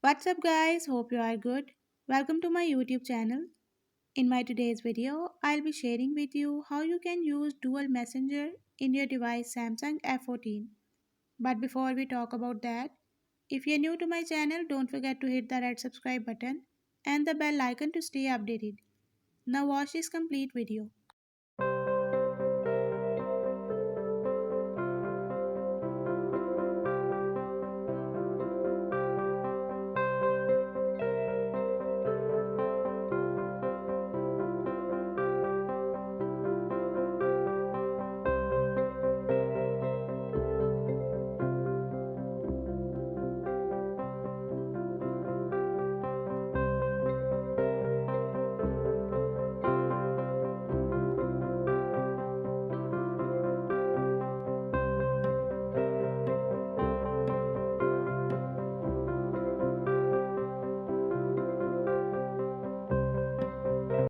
What's up guys? Hope you are good. Welcome to my YouTube channel. In my today's video, I'll be sharing with you how you can use dual messenger in your device Samsung F14. But before we talk about that, if you're new to my channel, don't forget to hit the red subscribe button and the bell icon to stay updated. Now watch this complete video.